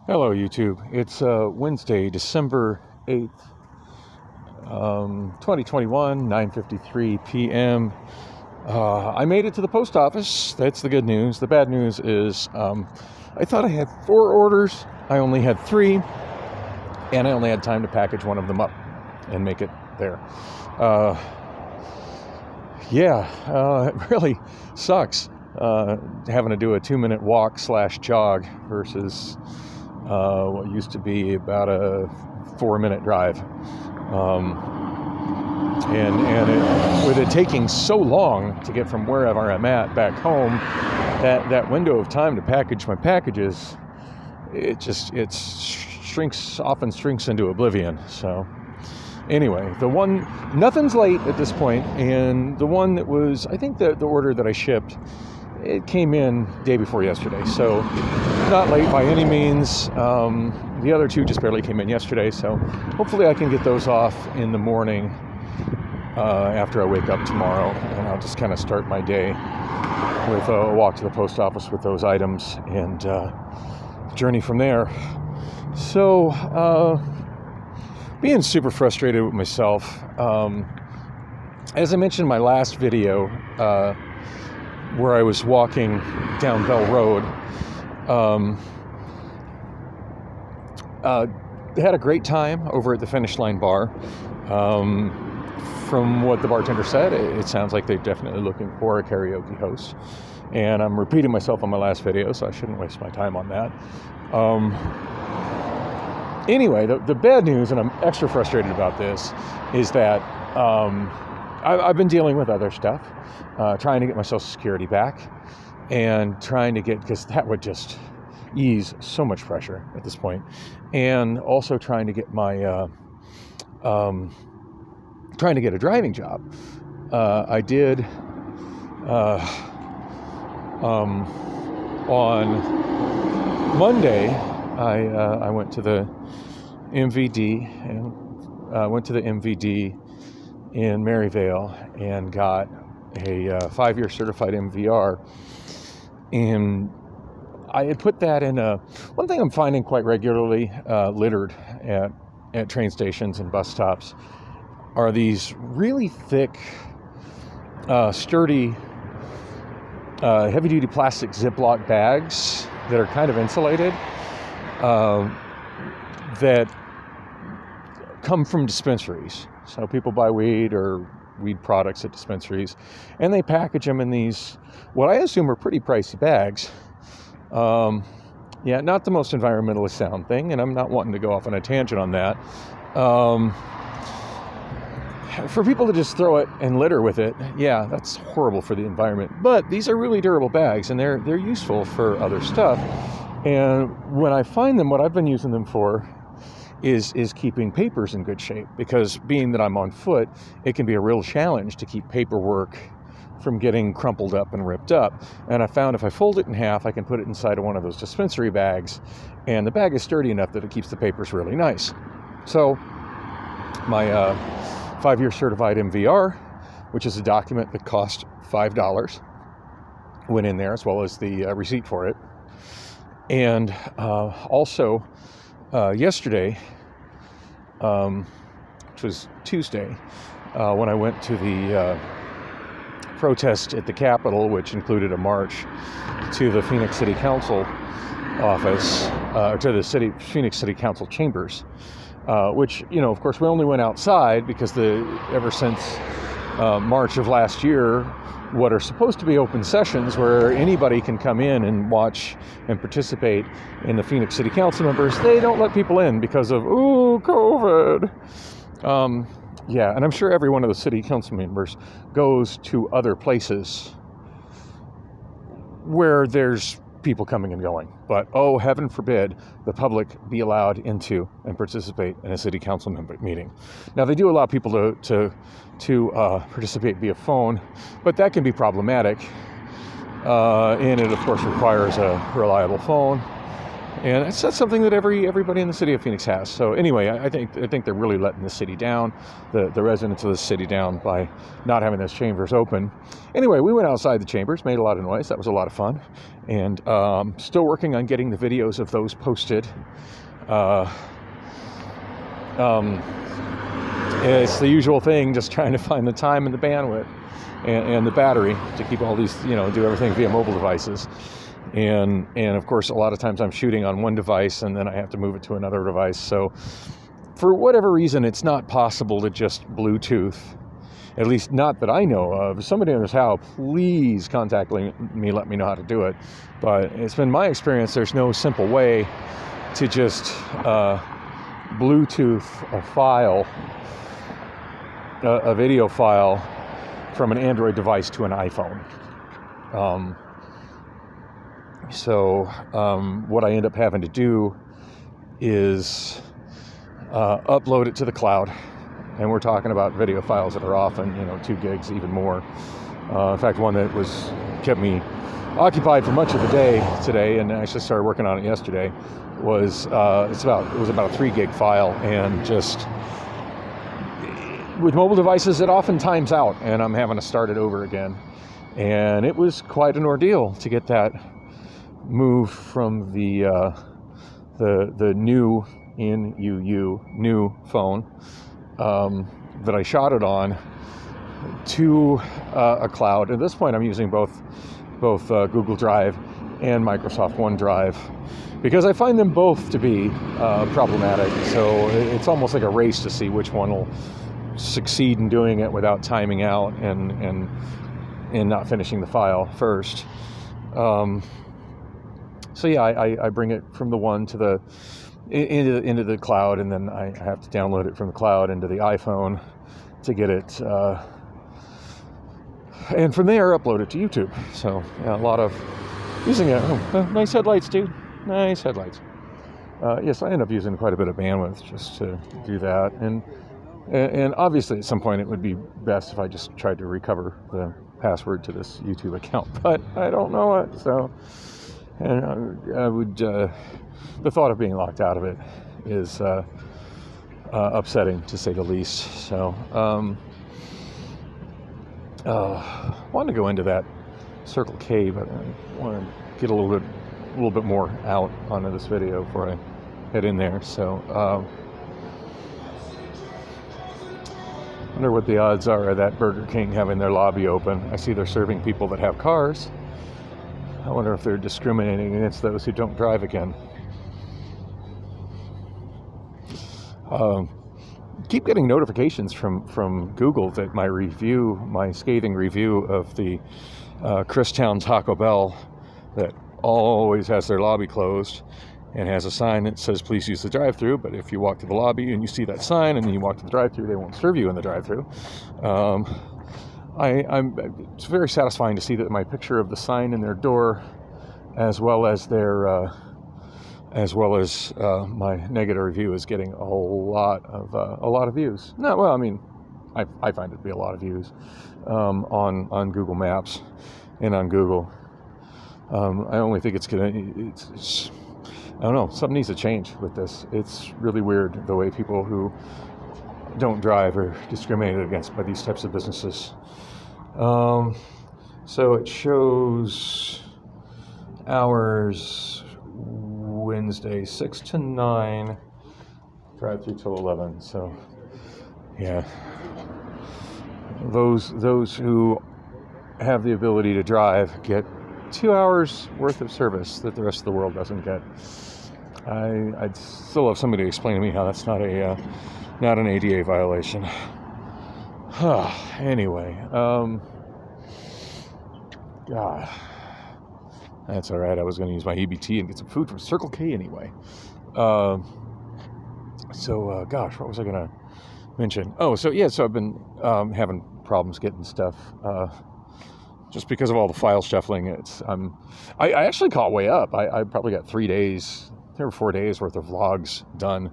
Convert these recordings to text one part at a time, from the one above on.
Hello, YouTube. It's Wednesday, December 8th, 2021, 9:53 p.m. I made it to the post office. That's the good news. The bad news is I thought I had 4 orders. I only had 3, and I only had time to package one of them up and make it there. It really sucks having to do a 2-minute walk / jog versus what used to be about a 4-minute drive. With it taking so long to get from wherever I'm at back home, that window of time to package my packages, often shrinks into oblivion. So anyway, nothing's late at this point, and the one that was, I think the order that I shipped, it came in day before yesterday, so not late by any means. The other 2 just barely came in yesterday, so hopefully I can get those off in the morning after I wake up tomorrow, and I'll just kind of start my day with a walk to the post office with those items and journey from there. So being super frustrated with myself. As I mentioned in my last video, where I was walking down Bell Road, had a great time over at the Finish Line Bar. From what the bartender said, it sounds like they're definitely looking for a karaoke host. And I'm repeating myself on my last video, so I shouldn't waste my time on that. Anyway, the bad news, and I'm extra frustrated about this, is that I've been dealing with other stuff, trying to get my Social Security back, and trying to get, because that would just ease so much pressure at this point, and also trying to get my trying to get a driving job. I did on Monday. I went to the MVD and in Maryvale and got a 5-year certified MVR, and I had put that in one thing I'm finding quite regularly littered at train stations and bus stops are these really thick, sturdy, heavy-duty plastic Ziploc bags that are kind of insulated, that come from dispensaries. So people buy weed or weed products at dispensaries, and they package them in these, what I assume are pretty pricey bags. Not the most environmentally sound thing, and I'm not wanting to go off on a tangent on that. For people to just throw it and litter with it, that's horrible for the environment. But these are really durable bags, and they're useful for other stuff. And when I find them, what I've been using them for is keeping papers in good shape, because being that I'm on foot, it can be a real challenge to keep paperwork from getting crumpled up and ripped up. And I found if I fold it in half, I can put it inside of one of those dispensary bags, and the bag is sturdy enough that it keeps the papers really nice. So my 5-year certified MVR, which is a document that cost $5, went in there, as well as the receipt for it. And also yesterday, which was Tuesday, when I went to the protest at the Capitol, which included a march to the Phoenix City Council office, to the Phoenix City Council chambers, which, of course, we only went outside because ever since March of last year, what are supposed to be open sessions where anybody can come in and watch and participate in the Phoenix City Council members, they don't let people in because of, COVID. And I'm sure every one of the city council members goes to other places where there's people coming and going. But, heaven forbid, the public be allowed into and participate in a city council member meeting. Now, they do allow people to participate via phone, but that can be problematic. And it, of course, requires a reliable phone. And that's something that everybody in the city of Phoenix has. So anyway, I think they're really letting the city down, the residents of the city down, by not having those chambers open. Anyway, we went outside the chambers, made a lot of noise. That was a lot of fun, and still working on getting the videos of those posted. It's the usual thing, just trying to find the time and the bandwidth and the battery to keep all these, do everything via mobile devices. And of course, a lot of times I'm shooting on one device and then I have to move it to another device. So for whatever reason, it's not possible to just Bluetooth, at least not that I know of. If somebody knows how, please contact me, let me know how to do it. But it's been my experience, there's no simple way to just Bluetooth a file, a video file from an Android device to an iPhone. So what I end up having to do is upload it to the cloud, and we're talking about video files that are often 2 gigs, even more. In fact, one that kept me occupied for much of the day today, and I actually started working on it yesterday, was about a 3 gig file, and just with mobile devices it often times out and I'm having to start it over again, and it was quite an ordeal to get that move from the new new phone that I shot it on to a cloud. At this point, I'm using both Google Drive and Microsoft OneDrive because I find them both to be problematic. So it's almost like a race to see which one will succeed in doing it without timing out and not finishing the file first. So yeah, I bring it from the one to into the cloud, and then I have to download it from the cloud into the iPhone to get it, and from there upload it to YouTube. So yeah, a lot of using it. Nice headlights, dude. Nice headlights. Yes, I end up using quite a bit of bandwidth just to do that, and obviously at some point it would be best if I just tried to recover the password to this YouTube account, but I don't know it, so. And I would, the thought of being locked out of it is upsetting, to say the least. So, wanted to go into that Circle K, but I want to get a little bit more out onto this video before I head in there. So, wonder what the odds are of that Burger King having their lobby open. I see they're serving people that have cars. I wonder if they're discriminating against those who don't drive again. Keep getting notifications from Google that my scathing review of the Christown Taco Bell, that always has their lobby closed and has a sign that says please use the drive-thru, but if you walk to the lobby and you see that sign and then you walk to the drive-thru, they won't serve you in the drive-thru. It's very satisfying to see that my picture of the sign in their door, as well as my negative review, is getting a lot of views. I find it to be a lot of views on Google Maps and on Google. I only think it's I don't know, something needs to change with this. It's really weird the way people who don't drive are discriminated against by these types of businesses. So it shows hours Wednesday 6 to 9, drive through till 11. So yeah, those who have the ability to drive get 2 hours worth of service that the rest of the world doesn't get. I'd still love somebody to explain to me how that's not an ADA violation. Anyway, God, that's all right. I was going to use my EBT and get some food from Circle K anyway. Gosh, what was I going to mention? So I've been having problems getting stuff, just because of all the file shuffling. I actually caught way up. I probably got 3 or 4 days worth of vlogs done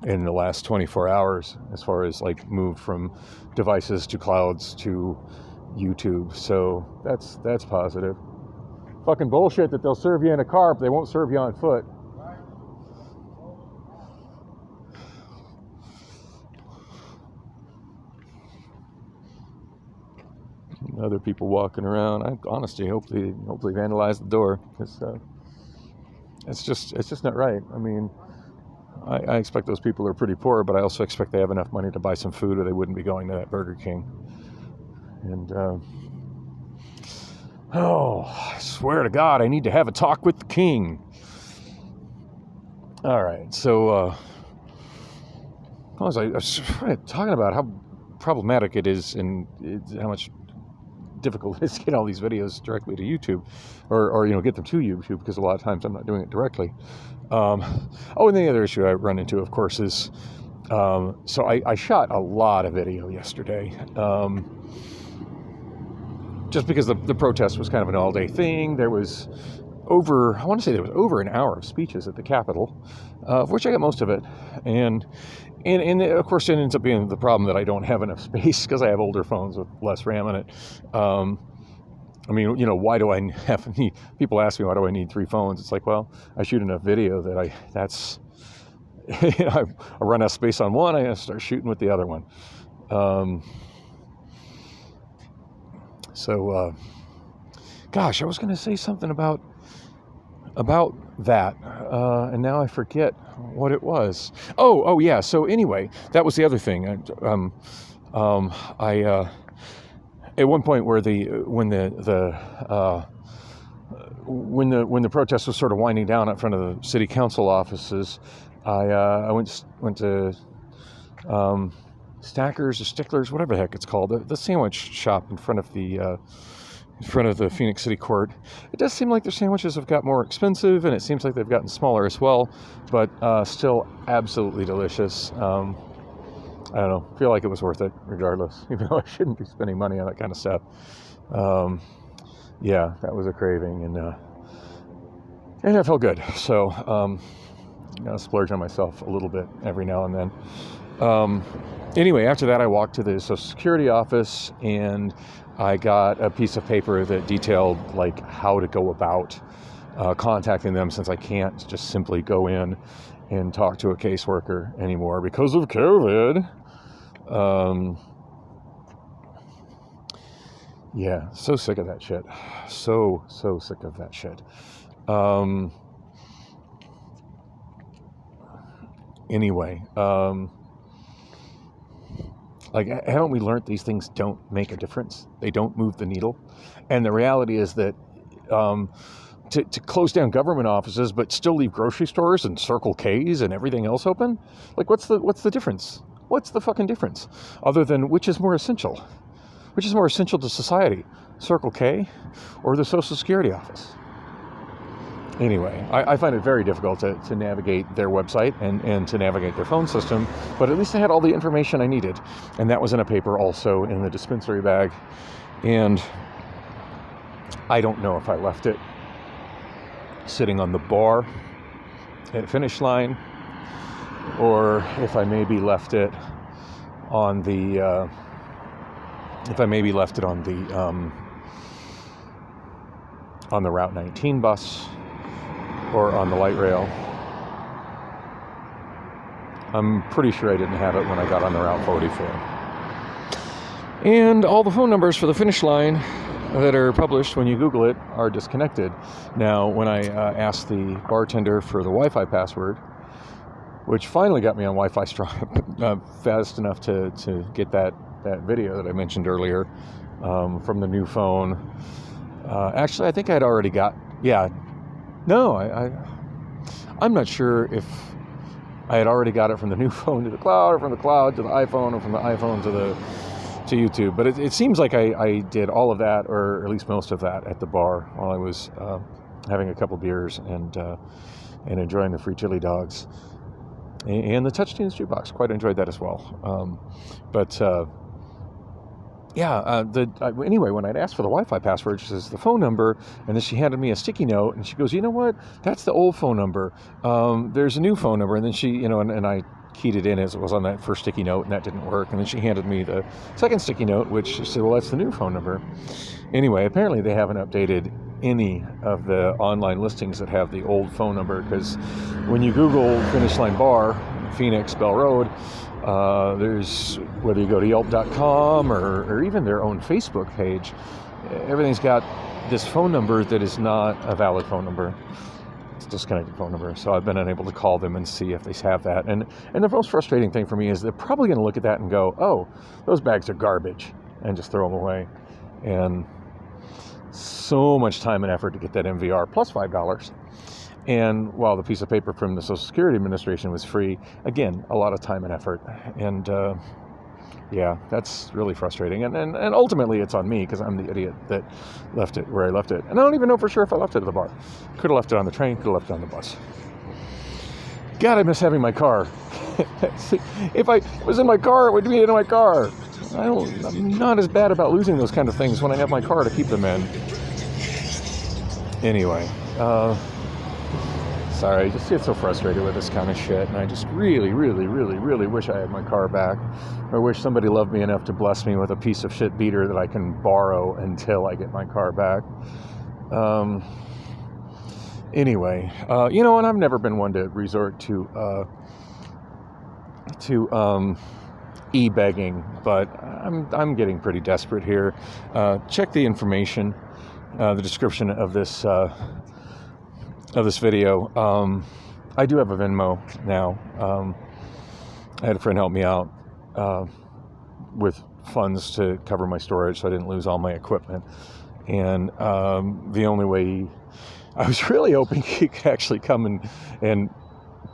in the last 24 hours, as far as like moved from devices to clouds to YouTube. So that's positive. Fucking bullshit that they'll serve you in a car, but they won't serve you on foot. other people walking around. I honestly hopefully vandalize the door, because it's just not right. I mean, I expect those people are pretty poor, but I also expect they have enough money to buy some food, or they wouldn't be going to that Burger King. And I swear to God, I need to have a talk with the king. All right, so I was talking about how problematic it is, and how much difficult it is to get all these videos directly to YouTube, or get them to YouTube, because a lot of times I'm not doing it directly. And the other issue I run into, of course, is so I shot a lot of video yesterday, just because the protest was kind of an all-day thing. There was over an hour of speeches at the Capitol, of which I got most of it, and of course it ends up being the problem that I don't have enough space, because I have older phones with less RAM in it. I mean, why do I have need? People ask me, why do I need 3 phones? It's like, well, I shoot enough video that that's I run out of space on one, I gotta start shooting with the other one. Gosh, I was going to say something about that, and now I forget what it was. Oh yeah. So anyway, that was the other thing. I at one point when the protest was sort of winding down in front of the city council offices, I went to Stackers or Sticklers, whatever the heck it's called, the sandwich shop in front of the Phoenix City Court. It does seem like their sandwiches have got more expensive, and it seems like they've gotten smaller as well, but still absolutely delicious. I don't know, feel like it was worth it regardless, even though I shouldn't be spending money on that kind of stuff. Yeah, that was a craving, and it felt good. So I gotta splurge on myself a little bit every now and then. Anyway, after that, I walked to the Social Security office, and I got a piece of paper that detailed like how to go about contacting them, since I can't just simply go in and talk to a caseworker anymore because of COVID. Yeah, so sick of that shit. So sick of that shit. Anyway, like, haven't we learned these things don't make a difference? They don't move the needle. And the reality is that to close down government offices but still leave grocery stores and Circle K's and everything else open, like, what's the difference? What's the fucking difference? Other than which is more essential? Which is more essential to society? Circle K or the Social Security office? Anyway, I find it very difficult to navigate their website and to navigate their phone system, but at least I had all the information I needed, and that was in a paper also in the dispensary bag, and I don't know if I left it sitting on the bar at finish line, or if I maybe left it on the on the Route 19 bus, or on the light rail. I'm pretty sure I didn't have it when I got on the Route 44. And all the phone numbers for the finish line that are published when you Google it are disconnected. Now, when I asked the bartender for the Wi-Fi password, which finally got me on Wi-Fi fast enough to get that video that I mentioned earlier from the new phone. Actually, I think I'd already got, no, I'm not sure if I had already got it from the new phone to the cloud, or from the cloud to the iPhone, or from the iPhone to YouTube. But it seems like I did all of that, or at least most of that, at the bar while I was having a couple beers and enjoying the free chili dogs and the Touchtunes jukebox. Quite enjoyed that as well. Anyway, when I'd asked for the Wi-Fi password, she says the phone number, and then she handed me a sticky note, and she goes, you know what? That's the old phone number. There's a new phone number, and then she, and I keyed it in as it was on that first sticky note, and that didn't work. And then she handed me the second sticky note, which she said, well, that's the new phone number. Anyway, apparently they haven't updated any of the online listings that have the old phone number, because when you Google Finish Line Bar, Phoenix, Bell Road. There's, whether you go to Yelp.com or even their own Facebook page, everything's got this phone number that is not a valid phone number. It's a disconnected phone number. So I've been unable to call them and see if they have that. And the most frustrating thing for me is they're probably going to look at that and go, oh, those bags are garbage, and just throw them away. And so much time and effort to get that MVR plus $5. And while the piece of paper from the Social Security Administration was free, again, a lot of time and effort. And yeah, that's really frustrating. And ultimately it's on me, because I'm the idiot that left it where I left it. And I don't even know for sure if I left it at the bar. Could have left it on the train, could have left it on the bus. God, I miss having my car. If I was in my car, it would be in my car. I'm not as bad about losing those kind of things when I have my car to keep them in. Anyway, sorry, I just get so frustrated with this kind of shit, and I just really, really, really, really wish I had my car back. I wish somebody loved me enough to bless me with a piece of shit beater that I can borrow until I get my car back. Anyway, and I've never been one to resort to e-begging, but I'm getting pretty desperate here. Check the information, the description of this video. I do have a Venmo now. I had a friend help me out with funds to cover my storage, so I didn't lose all my equipment. And the only way, I was really hoping he could actually come and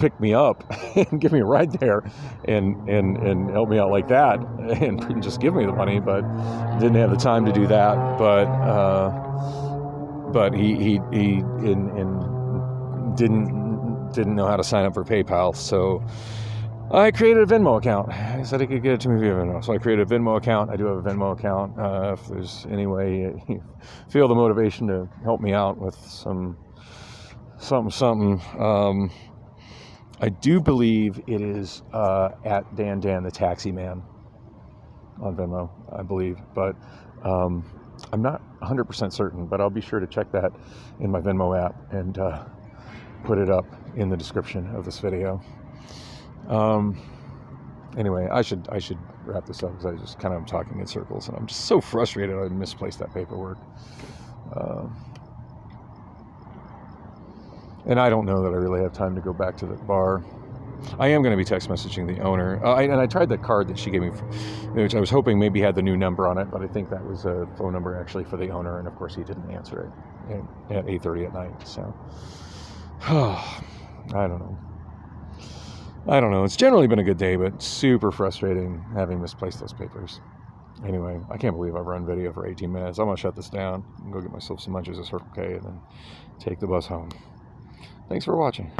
pick me up and give me a ride there and help me out like that, and just give me the money, but didn't have the time to do that. But he didn't know how to sign up for PayPal, so I created a Venmo account. He said he could get it to me via Venmo, so I created a Venmo account. I do have a Venmo account. If there's any way you feel the motivation to help me out with something, I do believe it is at Dan the Taxi Man on Venmo, I believe, but I'm not 100% certain, but I'll be sure to check that in my Venmo app and put it up in the description of this video. Anyway, I should wrap this up, because I just kind of am talking in circles, and I'm just so frustrated I misplaced that paperwork. And I don't know that I really have time to go back to the bar. I am going to be text messaging the owner. And I tried the card that she gave me, which I was hoping maybe had the new number on it, but I think that was a phone number actually for the owner, and of course he didn't answer it at 8:30 at night. So, I don't know. It's generally been a good day, but super frustrating having misplaced those papers. Anyway, I can't believe I've run video for 18 minutes. I'm going to shut this down and go get myself some lunches at Circle K and then take the bus home. Thanks for watching.